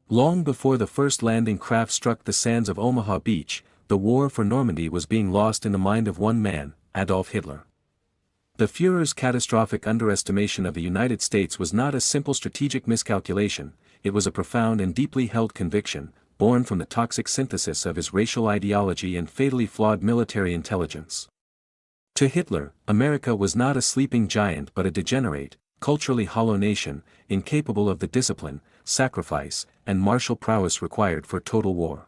Long before the first landing craft struck the sands of Omaha Beach, the war for Normandy was being lost in the mind of one man, Adolf Hitler. The Führer's catastrophic underestimation of the United States was not a simple strategic miscalculation, it was a profound and deeply held conviction, born from the toxic synthesis of his racial ideology and fatally flawed military intelligence. To Hitler, America was not a sleeping giant but a degenerate, culturally hollow nation, incapable of the discipline, sacrifice, and martial prowess required for total war.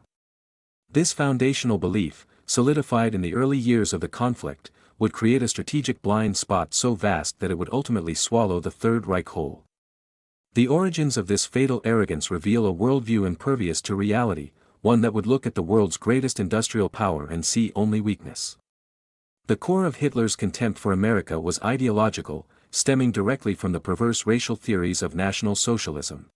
This foundational belief, solidified in the early years of the conflict, would create a strategic blind spot so vast that it would ultimately swallow the Third Reich whole. The origins of this fatal arrogance reveal a worldview impervious to reality, one that would look at the world's greatest industrial power and see only weakness. The core of Hitler's contempt for America was ideological, stemming directly from the perverse racial theories of National Socialism.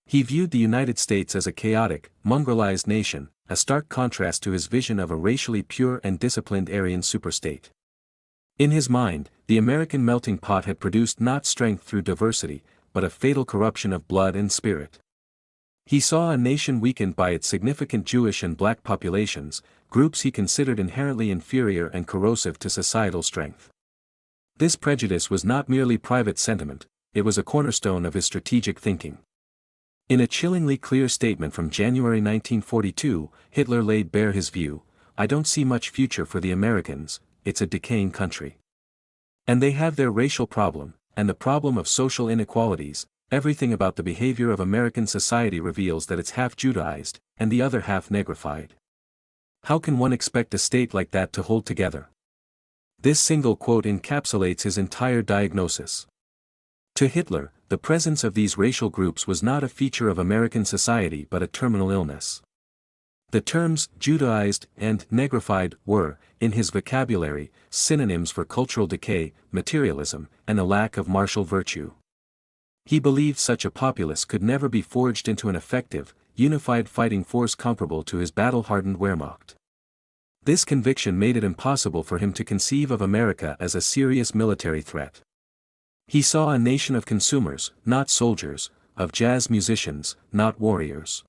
He viewed the United States as a chaotic, mongrelized nation, a stark contrast to his vision of a racially pure and disciplined Aryan superstate. In his mind, the American melting pot had produced not strength through diversity, but a fatal corruption of blood and spirit. He saw a nation weakened by its significant Jewish and black populations, groups he considered inherently inferior and corrosive to societal strength. This prejudice was not merely private sentiment, it was a cornerstone of his strategic thinking. In a chillingly clear statement from January 1942, Hitler laid bare his view: "I don't see much future for the Americans, it's a decaying country. And they have their racial problem, and the problem of social inequalities. Everything about the behavior of American society reveals that it's half Judaized, and the other half negrified. How can one expect a state like that to hold together?" This single quote encapsulates his entire diagnosis. To Hitler, the presence of these racial groups was not a feature of American society but a terminal illness. The terms Judaized and negrified were, in his vocabulary, synonyms for cultural decay, materialism, and a lack of martial virtue. He believed such a populace could never be forged into an effective, unified fighting force comparable to his battle-hardened Wehrmacht. This conviction made it impossible for him to conceive of America as a serious military threat. He saw a nation of consumers, not soldiers, of jazz musicians, not warriors.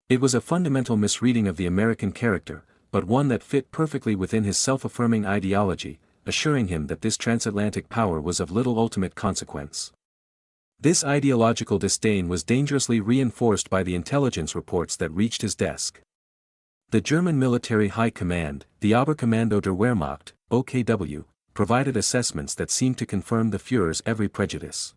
It was a fundamental misreading of the American character, but one that fit perfectly within his self-affirming ideology, assuring him that this transatlantic power was of little ultimate consequence. This ideological disdain was dangerously reinforced by the intelligence reports that reached his desk. The German Military High Command, the Oberkommando der Wehrmacht, OKW, provided assessments that seemed to confirm the Führer's every prejudice.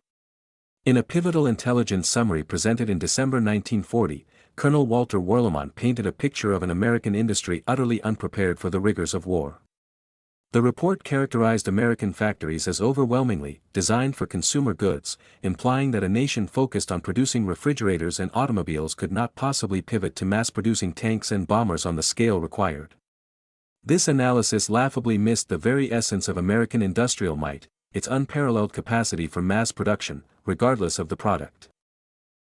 In a pivotal intelligence summary presented in December 1940, Colonel Walter Warlimont painted a picture of an American industry utterly unprepared for the rigors of war. The report characterized American factories as overwhelmingly designed for consumer goods, implying that a nation focused on producing refrigerators and automobiles could not possibly pivot to mass-producing tanks and bombers on the scale required. This analysis laughably missed the very essence of American industrial might, its unparalleled capacity for mass production, regardless of the product.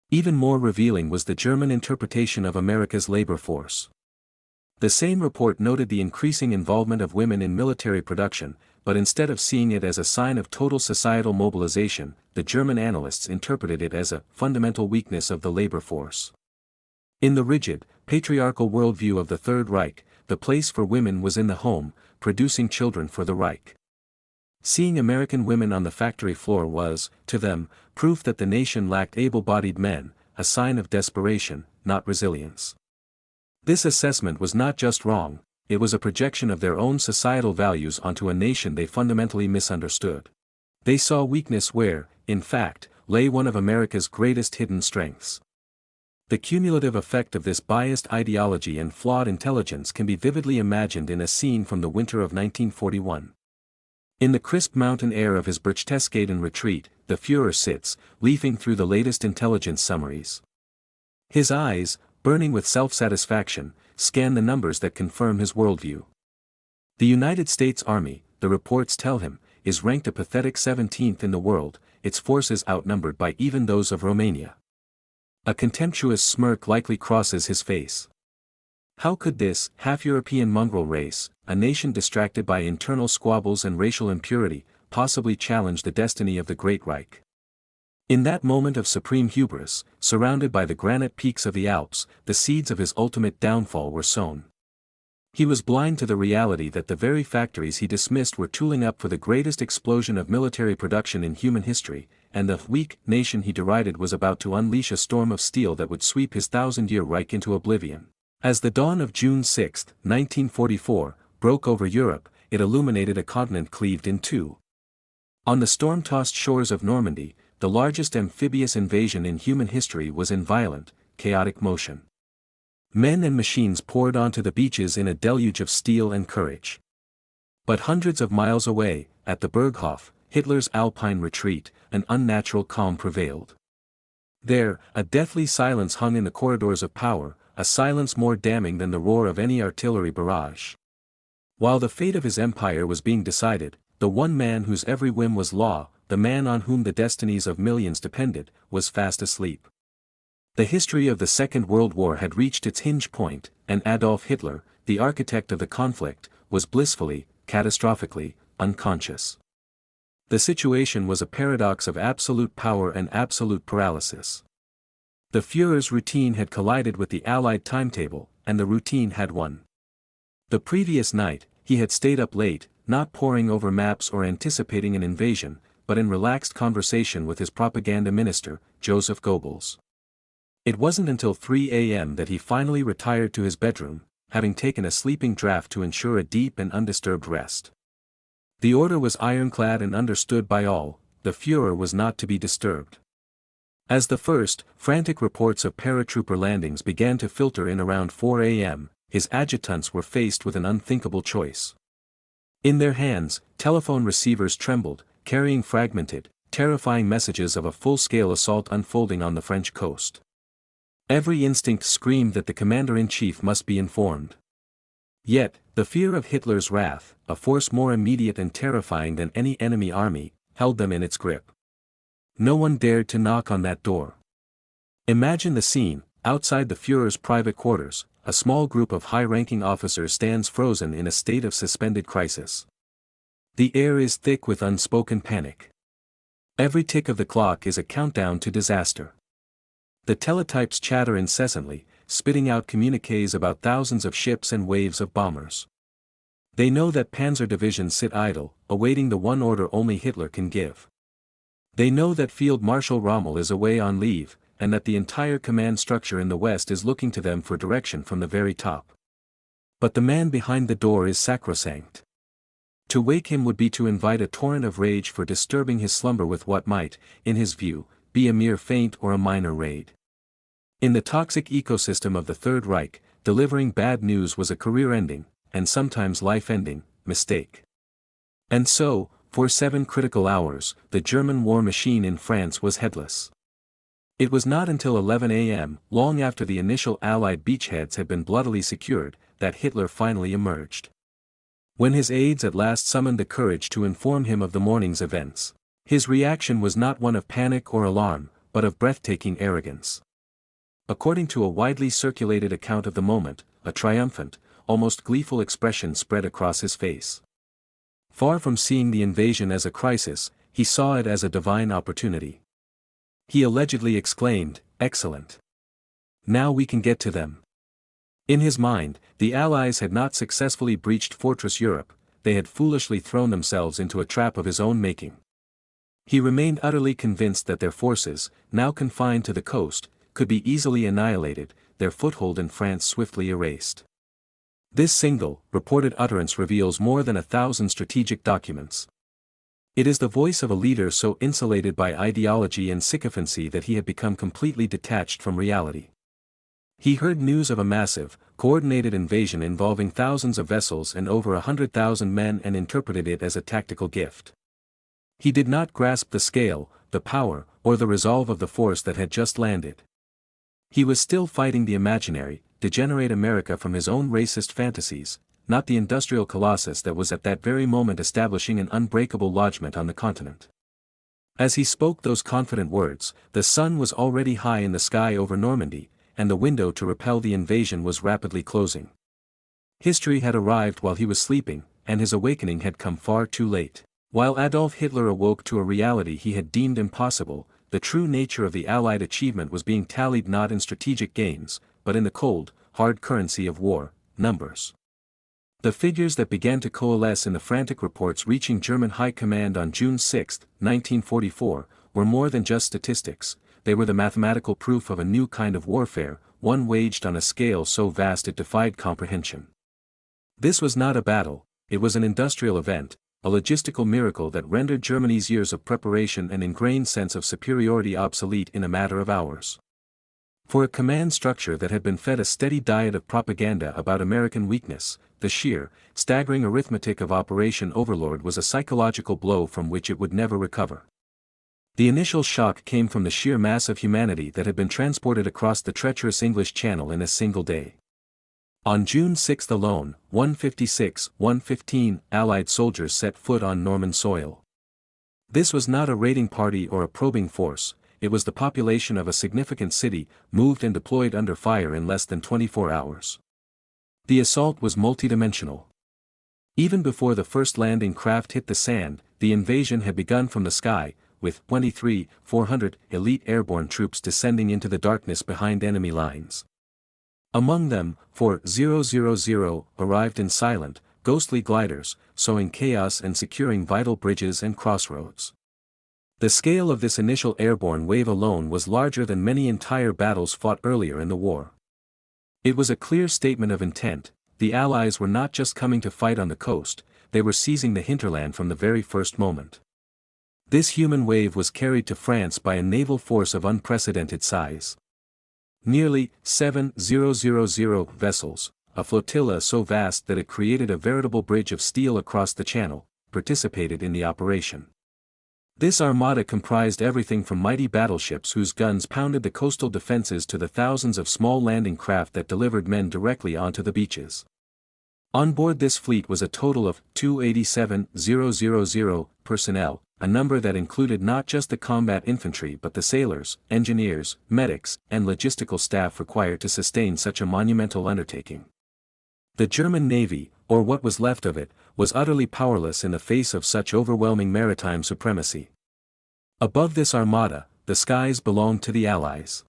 Even more revealing was the German interpretation of America's labor force. The same report noted the increasing involvement of women in military production, but instead of seeing it as a sign of total societal mobilization, the German analysts interpreted it as a fundamental weakness of the labor force. In the rigid, patriarchal worldview of the Third Reich, the place for women was in the home, producing children for the Reich. Seeing American women on the factory floor was, to them, proof that the nation lacked able-bodied men, a sign of desperation, not resilience. This assessment was not just wrong, it was a projection of their own societal values onto a nation they fundamentally misunderstood. They saw weakness where, in fact, lay one of America's greatest hidden strengths. The cumulative effect of this biased ideology and flawed intelligence can be vividly imagined in a scene from the winter of 1941. In the crisp mountain air of his Berchtesgaden retreat, the Führer sits, leafing through the latest intelligence summaries. His eyes, burning with self-satisfaction, scan the numbers that confirm his worldview. The United States Army, the reports tell him, is ranked a pathetic 17th in the world, its forces outnumbered by even those of Romania. A contemptuous smirk likely crosses his face. How could this half-European mongrel race, a nation distracted by internal squabbles and racial impurity, possibly challenge the destiny of the Great Reich? In that moment of supreme hubris, surrounded by the granite peaks of the Alps, the seeds of his ultimate downfall were sown. He was blind to the reality that the very factories he dismissed were tooling up for the greatest explosion of military production in human history, and the weak nation he derided was about to unleash a storm of steel that would sweep his thousand-year Reich into oblivion. As the dawn of June 6, 1944, broke over Europe, it illuminated a continent cleaved in two. On the storm-tossed shores of Normandy, the largest amphibious invasion in human history was in violent, chaotic motion. Men and machines poured onto the beaches in a deluge of steel and courage. But hundreds of miles away, at the Berghof, Hitler's Alpine retreat, an unnatural calm prevailed. There, a deathly silence hung in the corridors of power, a silence more damning than the roar of any artillery barrage. While the fate of his empire was being decided, the one man whose every whim was law, the man on whom the destinies of millions depended, was fast asleep. The history of the Second World War had reached its hinge point, and Adolf Hitler, the architect of the conflict, was blissfully, catastrophically, unconscious. The situation was a paradox of absolute power and absolute paralysis. The Führer's routine had collided with the Allied timetable, and the routine had won. The previous night, he had stayed up late, not poring over maps or anticipating an invasion, but in relaxed conversation with his propaganda minister, Joseph Goebbels. It wasn't until 3 a.m. that he finally retired to his bedroom, having taken a sleeping draught to ensure a deep and undisturbed rest. The order was ironclad and understood by all: the Führer was not to be disturbed. As the first, frantic reports of paratrooper landings began to filter in around 4 a.m., his adjutants were faced with an unthinkable choice. In their hands, telephone receivers trembled, carrying fragmented, terrifying messages of a full-scale assault unfolding on the French coast. Every instinct screamed that the commander-in-chief must be informed. Yet, the fear of Hitler's wrath, a force more immediate and terrifying than any enemy army, held them in its grip. No one dared to knock on that door. Imagine the scene: outside the Führer's private quarters, a small group of high-ranking officers stands frozen in a state of suspended crisis. The air is thick with unspoken panic. Every tick of the clock is a countdown to disaster. The teletypes chatter incessantly, spitting out communiques about thousands of ships and waves of bombers. They know that panzer divisions sit idle, awaiting the one order only Hitler can give. They know that Field Marshal Rommel is away on leave, and that the entire command structure in the West is looking to them for direction from the very top. But the man behind the door is sacrosanct. To wake him would be to invite a torrent of rage for disturbing his slumber with what might, in his view, be a mere feint or a minor raid. In the toxic ecosystem of the Third Reich, delivering bad news was a career-ending, and sometimes life-ending, mistake. And so, for 7 critical hours, the German war machine in France was headless. It was not until 11 a.m., long after the initial Allied beachheads had been bloodily secured, that Hitler finally emerged. When his aides at last summoned the courage to inform him of the morning's events, his reaction was not one of panic or alarm, but of breathtaking arrogance. According to a widely circulated account of the moment, a triumphant, almost gleeful expression spread across his face. Far from seeing the invasion as a crisis, he saw it as a divine opportunity. He allegedly exclaimed, "Excellent! Now we can get to them." In his mind, the Allies had not successfully breached Fortress Europe, they had foolishly thrown themselves into a trap of his own making. He remained utterly convinced that their forces, now confined to the coast, could be easily annihilated, their foothold in France swiftly erased. This single, reported utterance reveals more than 1,000 strategic documents. It is the voice of a leader so insulated by ideology and sycophancy that he had become completely detached from reality. He heard news of a massive, coordinated invasion involving thousands of vessels and over 100,000 men and interpreted it as a tactical gift. He did not grasp the scale, the power, or the resolve of the force that had just landed. He was still fighting the imaginary, degenerate America from his own racist fantasies, not the industrial colossus that was at that very moment establishing an unbreakable lodgment on the continent. As he spoke those confident words, the sun was already high in the sky over Normandy, and the window to repel the invasion was rapidly closing. History had arrived while he was sleeping, and his awakening had come far too late. While Adolf Hitler awoke to a reality he had deemed impossible, the true nature of the Allied achievement was being tallied not in strategic gains, but in the cold, hard currency of war, numbers. The figures that began to coalesce in the frantic reports reaching German High Command on June 6, 1944, were more than just statistics, they were the mathematical proof of a new kind of warfare, one waged on a scale so vast it defied comprehension. This was not a battle, it was an industrial event, a logistical miracle that rendered Germany's years of preparation and ingrained sense of superiority obsolete in a matter of hours. For a command structure that had been fed a steady diet of propaganda about American weakness, the sheer, staggering arithmetic of Operation Overlord was a psychological blow from which it would never recover. The initial shock came from the sheer mass of humanity that had been transported across the treacherous English Channel in a single day. On June 6 alone, 1:15 Allied soldiers set foot on Norman soil. This was not a raiding party or a probing force, it was the population of a significant city, moved and deployed under fire in less than 24 hours. The assault was multidimensional. Even before the first landing craft hit the sand, the invasion had begun from the sky, with 400 elite airborne troops descending into the darkness behind enemy lines. Among them, 4,000 arrived in silent, ghostly gliders, sowing chaos and securing vital bridges and crossroads. The scale of this initial airborne wave alone was larger than many entire battles fought earlier in the war. It was a clear statement of intent, the Allies were not just coming to fight on the coast, they were seizing the hinterland from the very first moment. This human wave was carried to France by a naval force of unprecedented size. Nearly 7,000 vessels, a flotilla so vast that it created a veritable bridge of steel across the channel, participated in the operation. This armada comprised everything from mighty battleships whose guns pounded the coastal defenses to the thousands of small landing craft that delivered men directly onto the beaches. On board this fleet was a total of 287,000 personnel, a number that included not just the combat infantry but the sailors, engineers, medics, and logistical staff required to sustain such a monumental undertaking. The German Navy, or what was left of it, was utterly powerless in the face of such overwhelming maritime supremacy. Above this armada, the skies belonged to the Allies.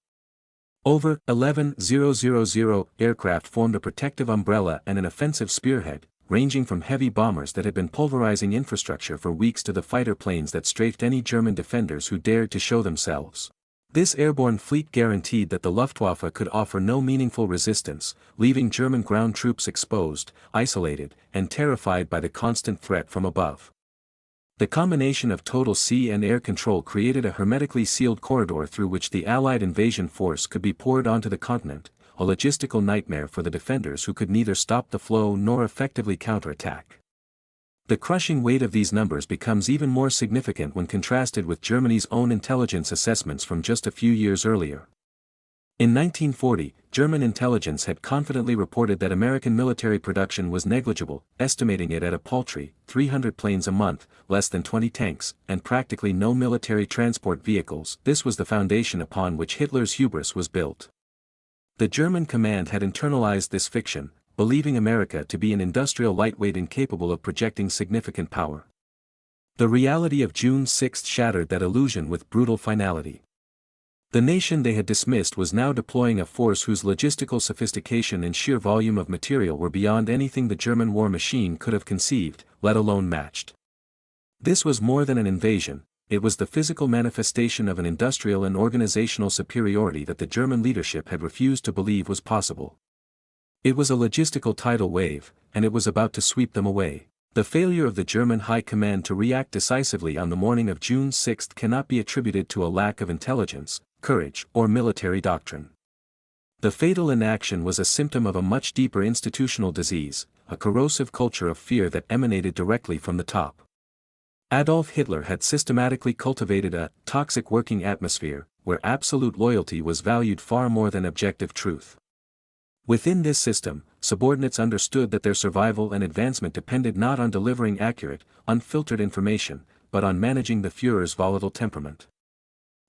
Over 11,000 aircraft formed a protective umbrella and an offensive spearhead, ranging from heavy bombers that had been pulverizing infrastructure for weeks to the fighter planes that strafed any German defenders who dared to show themselves. This airborne fleet guaranteed that the Luftwaffe could offer no meaningful resistance, leaving German ground troops exposed, isolated, and terrified by the constant threat from above. The combination of total sea and air control created a hermetically sealed corridor through which the Allied invasion force could be poured onto the continent, a logistical nightmare for the defenders who could neither stop the flow nor effectively counterattack. The crushing weight of these numbers becomes even more significant when contrasted with Germany's own intelligence assessments from just a few years earlier. In 1940, German intelligence had confidently reported that American military production was negligible, estimating it at a paltry 300 planes a month, less than 20 tanks, and practically no military transport vehicles. This was the foundation upon which Hitler's hubris was built. The German command had internalized this fiction, believing America to be an industrial lightweight incapable of projecting significant power. The reality of June 6 shattered that illusion with brutal finality. The nation they had dismissed was now deploying a force whose logistical sophistication and sheer volume of material were beyond anything the German war machine could have conceived, let alone matched. This was more than an invasion, it was the physical manifestation of an industrial and organizational superiority that the German leadership had refused to believe was possible. It was a logistical tidal wave, and it was about to sweep them away. The failure of the German High Command to react decisively on the morning of June 6 cannot be attributed to a lack of intelligence, courage, or military doctrine. The fatal inaction was a symptom of a much deeper institutional disease, a corrosive culture of fear that emanated directly from the top. Adolf Hitler had systematically cultivated a toxic working atmosphere, where absolute loyalty was valued far more than objective truth. Within this system, subordinates understood that their survival and advancement depended not on delivering accurate, unfiltered information, but on managing the Führer's volatile temperament.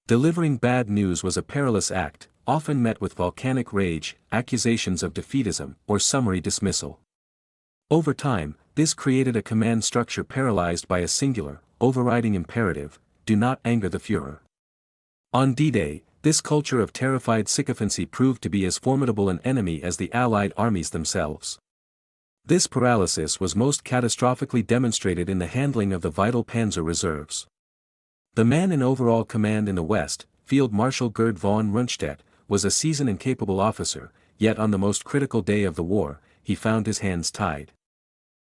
Delivering bad news was a perilous act, often met with volcanic rage, accusations of defeatism, or summary dismissal. Over time, this created a command structure paralyzed by a singular, overriding imperative: do not anger the Führer. On D-Day, this culture of terrified sycophancy proved to be as formidable an enemy as the Allied armies themselves. This paralysis was most catastrophically demonstrated in the handling of the vital panzer reserves. The man in overall command in the West, Field Marshal Gerd von Rundstedt, was a seasoned and capable officer, yet on the most critical day of the war, he found his hands tied.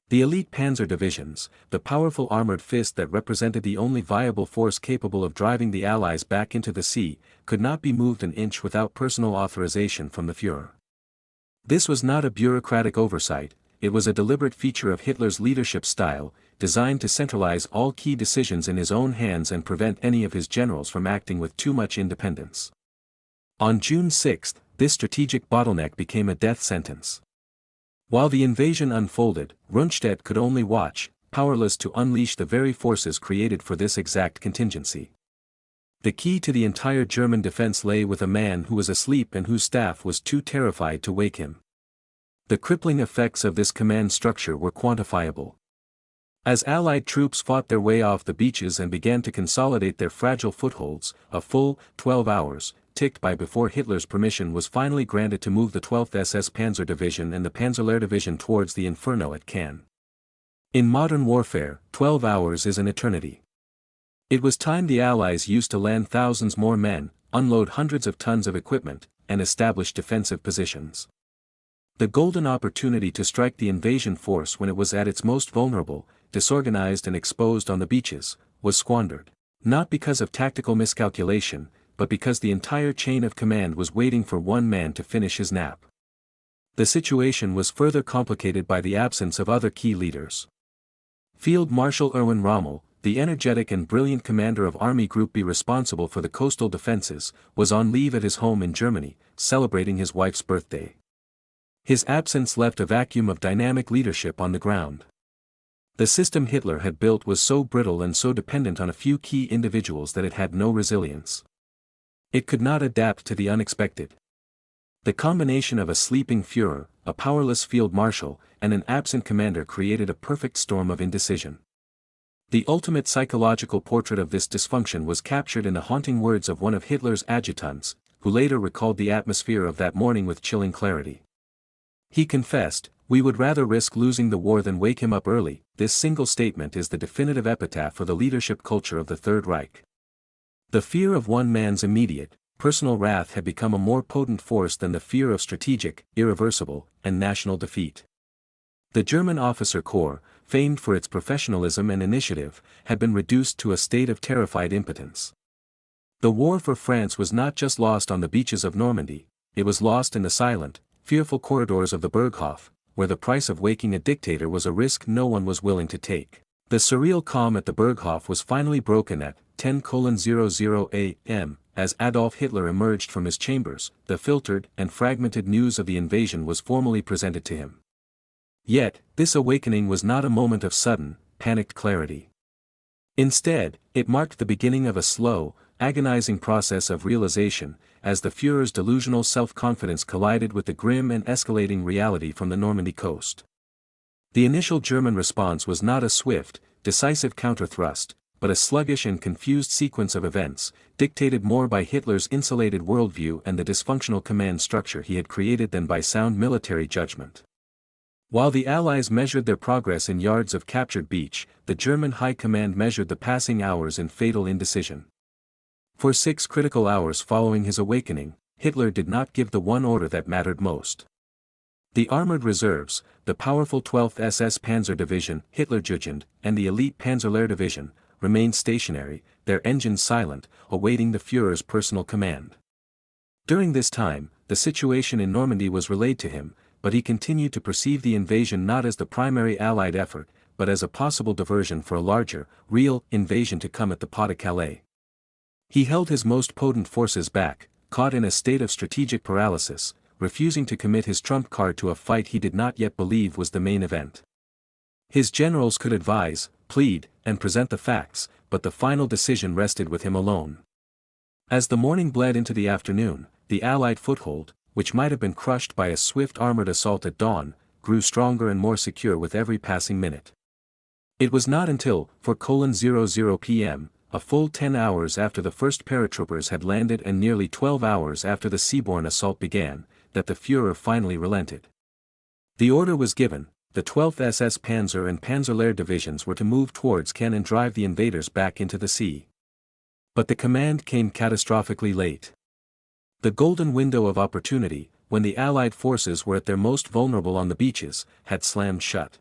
The elite panzer divisions, the powerful armored fist that represented the only viable force capable of driving the Allies back into the sea, could not be moved an inch without personal authorization from the Führer. This was not a bureaucratic oversight, it was a deliberate feature of Hitler's leadership style, designed to centralize all key decisions in his own hands and prevent any of his generals from acting with too much independence. On June 6, this strategic bottleneck became a death sentence. While the invasion unfolded, Rundstedt could only watch, powerless to unleash the very forces created for this exact contingency. The key to the entire German defense lay with a man who was asleep and whose staff was too terrified to wake him. The crippling effects of this command structure were quantifiable. As Allied troops fought their way off the beaches and began to consolidate their fragile footholds, a full 12 hours ticked by before Hitler's permission was finally granted to move the 12th SS Panzer Division and the Panzerlehr Division towards the inferno at Cannes. In modern warfare, 12 hours is an eternity. It was time the Allies used to land thousands more men, unload hundreds of tons of equipment, and establish defensive positions. The golden opportunity to strike the invasion force when it was at its most vulnerable, disorganized and exposed on the beaches, was squandered, not because of tactical miscalculation, but because the entire chain of command was waiting for one man to finish his nap. The situation was further complicated by the absence of other key leaders. Field Marshal Erwin Rommel, the energetic and brilliant commander of Army Group B responsible for the coastal defenses, was on leave at his home in Germany, celebrating his wife's birthday. His absence left a vacuum of dynamic leadership on the ground. The system Hitler had built was so brittle and so dependent on a few key individuals that it had no resilience. It could not adapt to the unexpected. The combination of a sleeping Führer, a powerless field marshal, and an absent commander created a perfect storm of indecision. The ultimate psychological portrait of this dysfunction was captured in the haunting words of one of Hitler's adjutants, who later recalled the atmosphere of that morning with chilling clarity. He confessed, "We would rather risk losing the war than wake him up early." This single statement is the definitive epitaph for the leadership culture of the Third Reich. The fear of one man's immediate, personal wrath had become a more potent force than the fear of strategic, irreversible, and national defeat. The German officer corps, famed for its professionalism and initiative, had been reduced to a state of terrified impotence. The war for France was not just lost on the beaches of Normandy, it was lost in the silent, fearful corridors of the Berghof, where the price of waking a dictator was a risk no one was willing to take. The surreal calm at the Berghof was finally broken at 10:00 a.m., as Adolf Hitler emerged from his chambers. The filtered and fragmented news of the invasion was formally presented to him. Yet, this awakening was not a moment of sudden, panicked clarity. Instead, it marked the beginning of a slow, agonizing process of realization, as the Führer's delusional self-confidence collided with the grim and escalating reality from the Normandy coast. The initial German response was not a swift, decisive counterthrust, but a sluggish and confused sequence of events, dictated more by Hitler's insulated worldview and the dysfunctional command structure he had created than by sound military judgment. While the Allies measured their progress in yards of captured beach, the German High Command measured the passing hours in fatal indecision. For 6 critical hours following his awakening, Hitler did not give the one order that mattered most. The armored reserves, the powerful 12th SS Panzer Division, Hitlerjugend, and the elite Panzerlehr Division, remained stationary, their engines silent, awaiting the Führer's personal command. During this time, the situation in Normandy was relayed to him, but he continued to perceive the invasion not as the primary Allied effort, but as a possible diversion for a larger, real, invasion to come at the Pas-de-Calais. He held his most potent forces back, caught in a state of strategic paralysis, refusing to commit his trump card to a fight he did not yet believe was the main event. His generals could advise, plead, and present the facts, but the final decision rested with him alone. As the morning bled into the afternoon, the Allied foothold, which might have been crushed by a swift armored assault at dawn, grew stronger and more secure with every passing minute. It was not until 4:00 p.m., a full 10 hours after the first paratroopers had landed and nearly 12 hours after the seaborne assault began, that the Führer finally relented. The order was given: the 12th SS Panzer and Panzerlehr divisions were to move towards Cannes and drive the invaders back into the sea. But the command came catastrophically late. The golden window of opportunity, when the Allied forces were at their most vulnerable on the beaches, had slammed shut.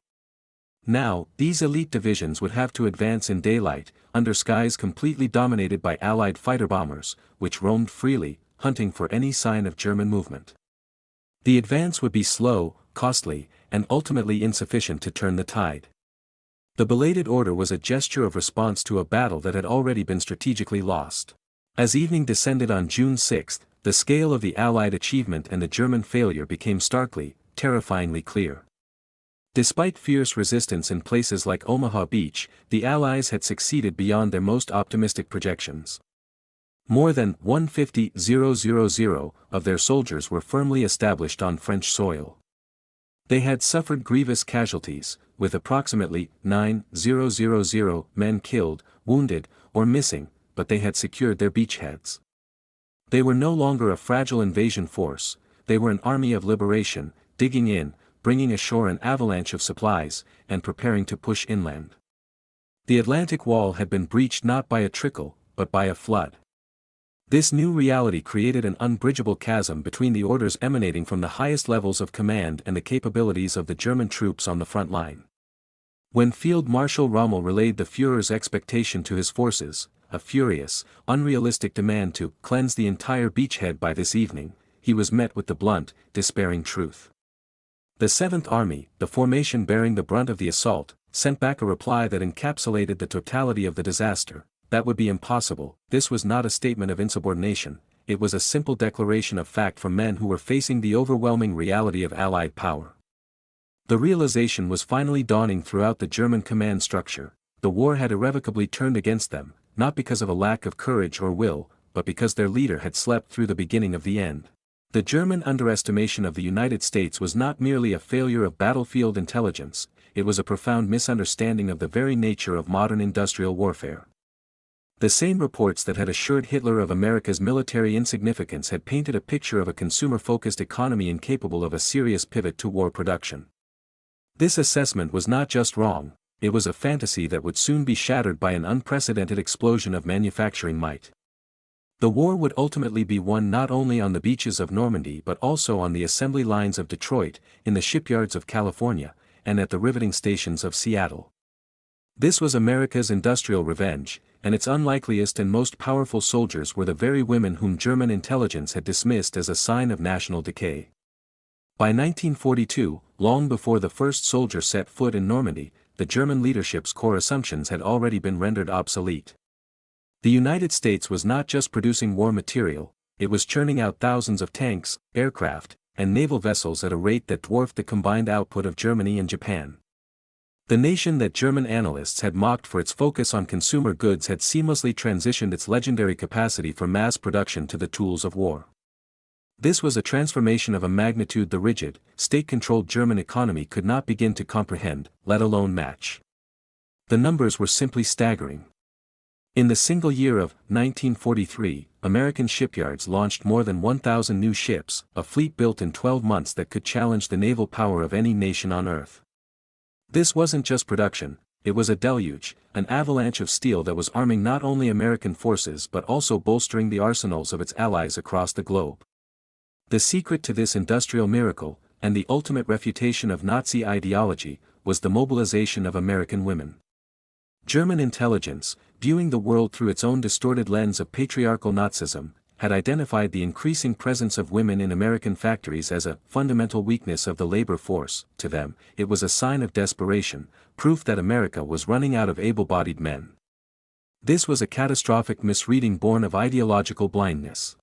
Now, these elite divisions would have to advance in daylight, under skies completely dominated by Allied fighter-bombers, which roamed freely, hunting for any sign of German movement. The advance would be slow, costly, and ultimately insufficient to turn the tide. The belated order was a gesture of response to a battle that had already been strategically lost. As evening descended on June 6, the scale of the Allied achievement and the German failure became starkly, terrifyingly clear. Despite fierce resistance in places like Omaha Beach, the Allies had succeeded beyond their most optimistic projections. More than 150,000 of their soldiers were firmly established on French soil. They had suffered grievous casualties, with approximately 9,000 men killed, wounded, or missing, but they had secured their beachheads. They were no longer a fragile invasion force, they were an army of liberation, digging in, bringing ashore an avalanche of supplies, and preparing to push inland. The Atlantic Wall had been breached not by a trickle, but by a flood. This new reality created an unbridgeable chasm between the orders emanating from the highest levels of command and the capabilities of the German troops on the front line. When Field Marshal Rommel relayed the Führer's expectation to his forces, a furious, unrealistic demand to cleanse the entire beachhead by this evening, he was met with the blunt, despairing truth. The 7th Army, the formation bearing the brunt of the assault, sent back a reply that encapsulated the totality of the disaster. That would be impossible. This was not a statement of insubordination, it was a simple declaration of fact from men who were facing the overwhelming reality of Allied power. The realization was finally dawning throughout the German command structure: the war had irrevocably turned against them, not because of a lack of courage or will, but because their leader had slept through the beginning of the end. The German underestimation of the United States was not merely a failure of battlefield intelligence, it was a profound misunderstanding of the very nature of modern industrial warfare. The same reports that had assured Hitler of America's military insignificance had painted a picture of a consumer-focused economy incapable of a serious pivot to war production. This assessment was not just wrong, it was a fantasy that would soon be shattered by an unprecedented explosion of manufacturing might. The war would ultimately be won not only on the beaches of Normandy but also on the assembly lines of Detroit, in the shipyards of California, and at the riveting stations of Seattle. This was America's industrial revenge, and its unlikeliest and most powerful soldiers were the very women whom German intelligence had dismissed as a sign of national decay. By 1942, long before the first soldier set foot in Normandy, the German leadership's core assumptions had already been rendered obsolete. The United States was not just producing war material, it was churning out thousands of tanks, aircraft, and naval vessels at a rate that dwarfed the combined output of Germany and Japan. The nation that German analysts had mocked for its focus on consumer goods had seamlessly transitioned its legendary capacity for mass production to the tools of war. This was a transformation of a magnitude the rigid, state-controlled German economy could not begin to comprehend, let alone match. The numbers were simply staggering. In the single year of 1943, American shipyards launched more than 1,000 new ships, a fleet built in 12 months that could challenge the naval power of any nation on Earth. This wasn't just production, it was a deluge, an avalanche of steel that was arming not only American forces but also bolstering the arsenals of its allies across the globe. The secret to this industrial miracle, and the ultimate refutation of Nazi ideology, was the mobilization of American women. German intelligence, viewing the world through its own distorted lens of patriarchal Nazism, had identified the increasing presence of women in American factories as a fundamental weakness of the labor force. To them, it was a sign of desperation, proof that America was running out of able-bodied men. This was a catastrophic misreading born of ideological blindness.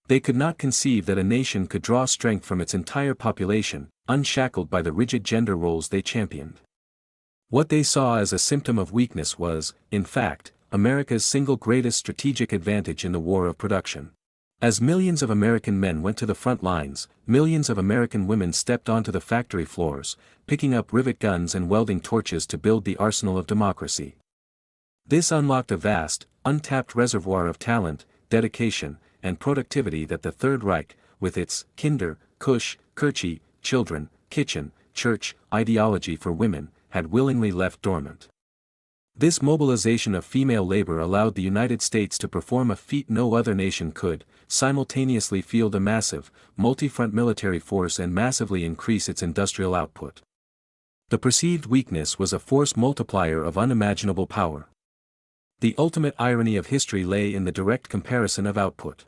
They could not conceive that a nation could draw strength from its entire population, unshackled by the rigid gender roles they championed. What they saw as a symptom of weakness was, in fact, America's single greatest strategic advantage in the war of production. As millions of American men went to the front lines, millions of American women stepped onto the factory floors, picking up rivet guns and welding torches to build the arsenal of democracy. This unlocked a vast, untapped reservoir of talent, dedication, and productivity that the Third Reich, with its Kinder, Kusch, Kirche, children, kitchen, church, ideology for women, had willingly left dormant. This mobilization of female labor allowed the United States to perform a feat no other nation could, simultaneously field a massive, multi-front military force and massively increase its industrial output. The perceived weakness was a force multiplier of unimaginable power. The ultimate irony of history lay in the direct comparison of output.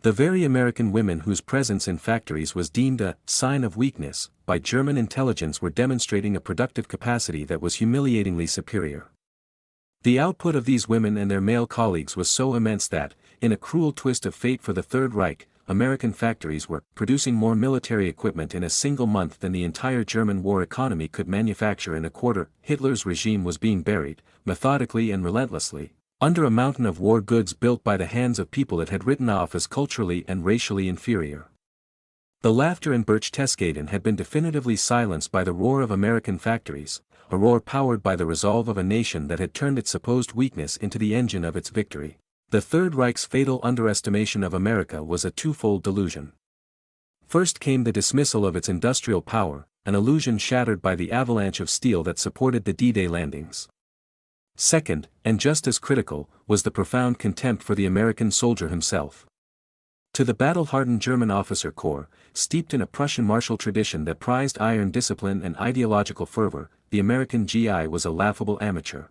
The very American women whose presence in factories was deemed a sign of weakness by German intelligence were demonstrating a productive capacity that was humiliatingly superior. The output of these women and their male colleagues was so immense that, in a cruel twist of fate for the Third Reich, American factories were producing more military equipment in a single month than the entire German war economy could manufacture in a quarter. Hitler's regime was being buried, methodically and relentlessly, under a mountain of war goods built by the hands of people it had written off as culturally and racially inferior. The laughter in Berchtesgaden had been definitively silenced by the roar of American factories, a roar powered by the resolve of a nation that had turned its supposed weakness into the engine of its victory. The Third Reich's fatal underestimation of America was a twofold delusion. First came the dismissal of its industrial power, an illusion shattered by the avalanche of steel that supported the D-Day landings. Second, and just as critical, was the profound contempt for the American soldier himself. To the battle-hardened German officer corps, steeped in a Prussian martial tradition that prized iron discipline and ideological fervor, the American GI was a laughable amateur.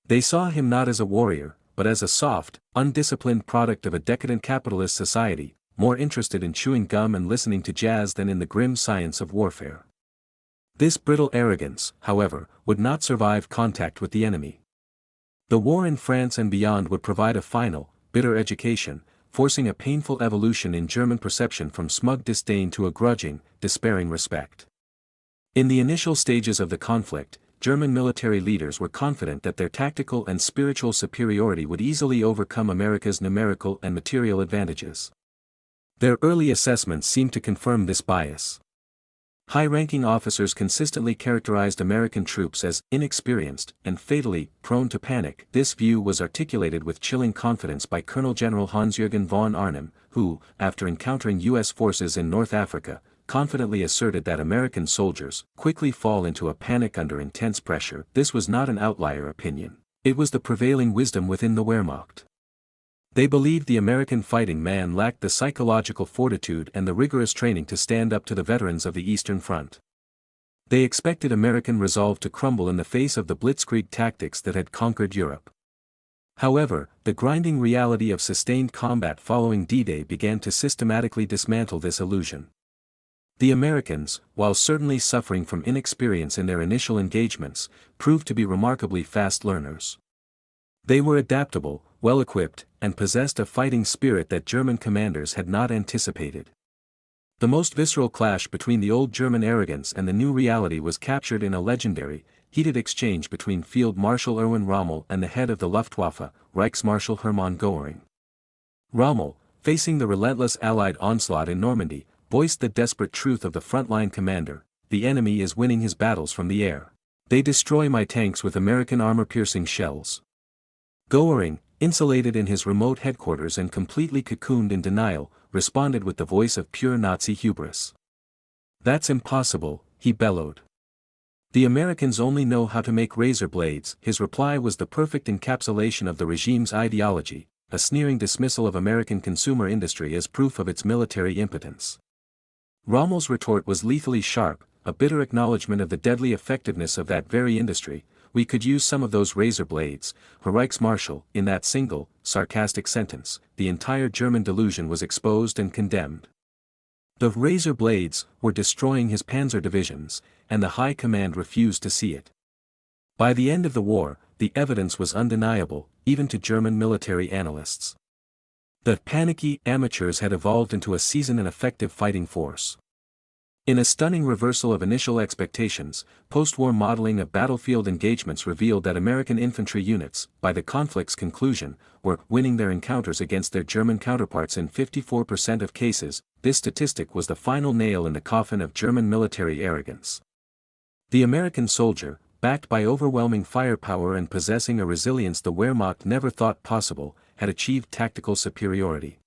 They saw him not as a warrior, but as a soft, undisciplined product of a decadent capitalist society, more interested in chewing gum and listening to jazz than in the grim science of warfare. This brittle arrogance, however, would not survive contact with the enemy. The war in France and beyond would provide a final, bitter education, forcing a painful evolution in German perception from smug disdain to a grudging, despairing respect. In the initial stages of the conflict, German military leaders were confident that their tactical and spiritual superiority would easily overcome America's numerical and material advantages. Their early assessments seemed to confirm this bias. High-ranking officers consistently characterized American troops as inexperienced and fatally prone to panic. This view was articulated with chilling confidence by Colonel General Hans-Jürgen von Arnim, who, after encountering U.S. forces in North Africa, confidently asserted that American soldiers quickly fall into a panic under intense pressure. This was not an outlier opinion. It was the prevailing wisdom within the Wehrmacht. They believed the American fighting man lacked the psychological fortitude and the rigorous training to stand up to the veterans of the Eastern Front. They expected American resolve to crumble in the face of the blitzkrieg tactics that had conquered Europe. However, the grinding reality of sustained combat following D-Day began to systematically dismantle this illusion. The Americans, while certainly suffering from inexperience in their initial engagements, proved to be remarkably fast learners. They were adaptable, well-equipped, and possessed a fighting spirit that German commanders had not anticipated. The most visceral clash between the old German arrogance and the new reality was captured in a legendary, heated exchange between Field Marshal Erwin Rommel and the head of the Luftwaffe, Reichsmarschall Hermann Göring. Rommel, facing the relentless Allied onslaught in Normandy, voiced the desperate truth of the frontline commander: the enemy is winning his battles from the air. They destroy my tanks with American armor-piercing shells. Göring, insulated in his remote headquarters and completely cocooned in denial, responded with the voice of pure Nazi hubris. "That's impossible," he bellowed. "The Americans only know how to make razor blades." His reply was the perfect encapsulation of the regime's ideology, a sneering dismissal of American consumer industry as proof of its military impotence. Rommel's retort was lethally sharp, a bitter acknowledgement of the deadly effectiveness of that very industry. "We could use some of those razor blades, Herr Reichsmarschall." In that single, sarcastic sentence, the entire German delusion was exposed and condemned. The razor blades were destroying his panzer divisions, and the high command refused to see it. By the end of the war, the evidence was undeniable, even to German military analysts. The panicky amateurs had evolved into a seasoned and effective fighting force. In a stunning reversal of initial expectations, post-war modeling of battlefield engagements revealed that American infantry units, by the conflict's conclusion, were winning their encounters against their German counterparts in 54% of cases. This statistic was the final nail in the coffin of German military arrogance. The American soldier, backed by overwhelming firepower and possessing a resilience the Wehrmacht never thought possible, had achieved tactical superiority.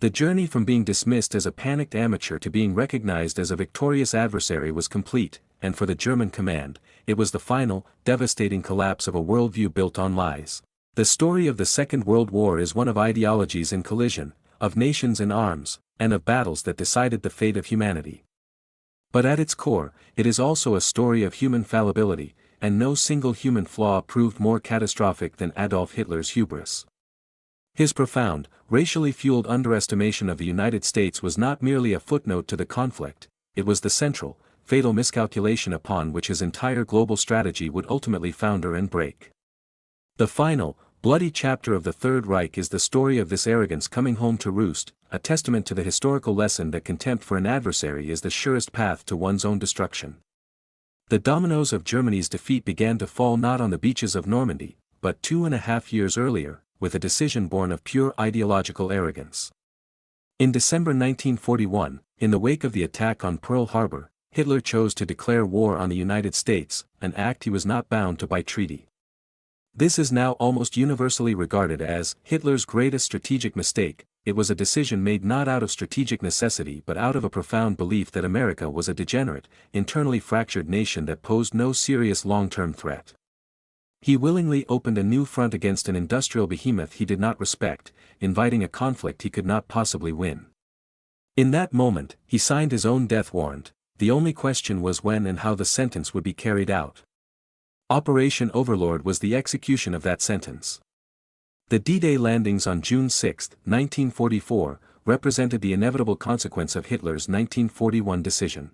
The journey from being dismissed as a panicked amateur to being recognized as a victorious adversary was complete, and for the German command, it was the final, devastating collapse of a worldview built on lies. The story of the Second World War is one of ideologies in collision, of nations in arms, and of battles that decided the fate of humanity. But at its core, it is also a story of human fallibility, and no single human flaw proved more catastrophic than Adolf Hitler's hubris. His profound, racially fueled underestimation of the United States was not merely a footnote to the conflict, it was the central, fatal miscalculation upon which his entire global strategy would ultimately founder and break. The final, bloody chapter of the Third Reich is the story of this arrogance coming home to roost, a testament to the historical lesson that contempt for an adversary is the surest path to one's own destruction. The dominoes of Germany's defeat began to fall not on the beaches of Normandy, but 2.5 years earlier, with a decision born of pure ideological arrogance. In December 1941, in the wake of the attack on Pearl Harbor, Hitler chose to declare war on the United States, an act he was not bound to by treaty. This is now almost universally regarded as Hitler's greatest strategic mistake. It was a decision made not out of strategic necessity but out of a profound belief that America was a degenerate, internally fractured nation that posed no serious long-term threat. He willingly opened a new front against an industrial behemoth he did not respect, inviting a conflict he could not possibly win. In that moment, he signed his own death warrant. The only question was when and how the sentence would be carried out. Operation Overlord was the execution of that sentence. The D-Day landings on June 6, 1944, represented the inevitable consequence of Hitler's 1941 decision.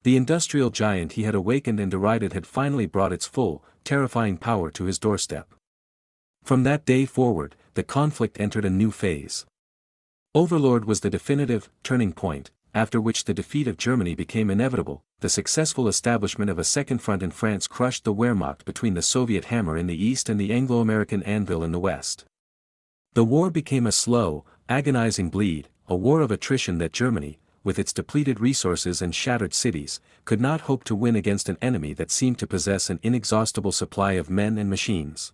The industrial giant he had awakened and derided had finally brought its full, terrifying power to his doorstep. From that day forward, the conflict entered a new phase. Overlord was the definitive, turning point, after which the defeat of Germany became inevitable. The successful establishment of a second front in France crushed the Wehrmacht between the Soviet hammer in the east and the Anglo-American anvil in the west. The war became a slow, agonizing bleed, a war of attrition that Germany, with its depleted resources and shattered cities, could not hope to win against an enemy that seemed to possess an inexhaustible supply of men and machines.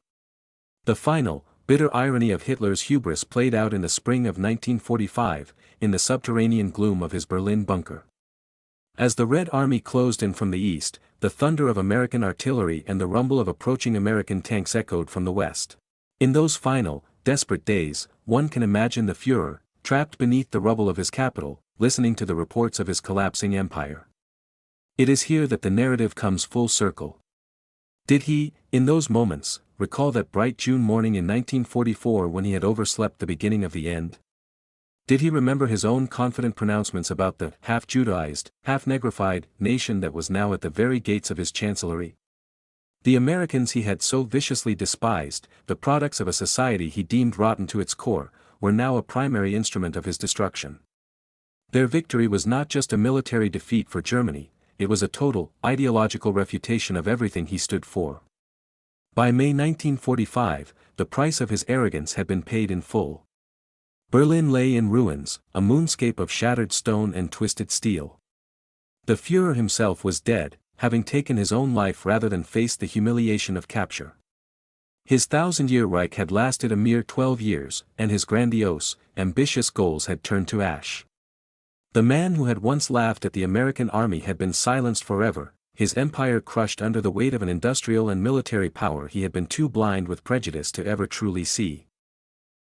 The final, bitter irony of Hitler's hubris played out in the spring of 1945, in the subterranean gloom of his Berlin bunker. As the Red Army closed in from the east, the thunder of American artillery and the rumble of approaching American tanks echoed from the west. In those final, desperate days, one can imagine the Führer, trapped beneath the rubble of his capital, listening to the reports of his collapsing empire. It is here that the narrative comes full circle. Did he, in those moments, recall that bright June morning in 1944 when he had overslept the beginning of the end? Did he remember his own confident pronouncements about the half-Judaized, half-negrified nation that was now at the very gates of his chancellery? The Americans he had so viciously despised, the products of a society he deemed rotten to its core, were now a primary instrument of his destruction. Their victory was not just a military defeat for Germany, it was a total, ideological refutation of everything he stood for. By May 1945, the price of his arrogance had been paid in full. Berlin lay in ruins, a moonscape of shattered stone and twisted steel. The Führer himself was dead, having taken his own life rather than face the humiliation of capture. His 1,000-year Reich had lasted a mere 12 years, and his grandiose, ambitious goals had turned to ash. The man who had once laughed at the American army had been silenced forever, his empire crushed under the weight of an industrial and military power he had been too blind with prejudice to ever truly see.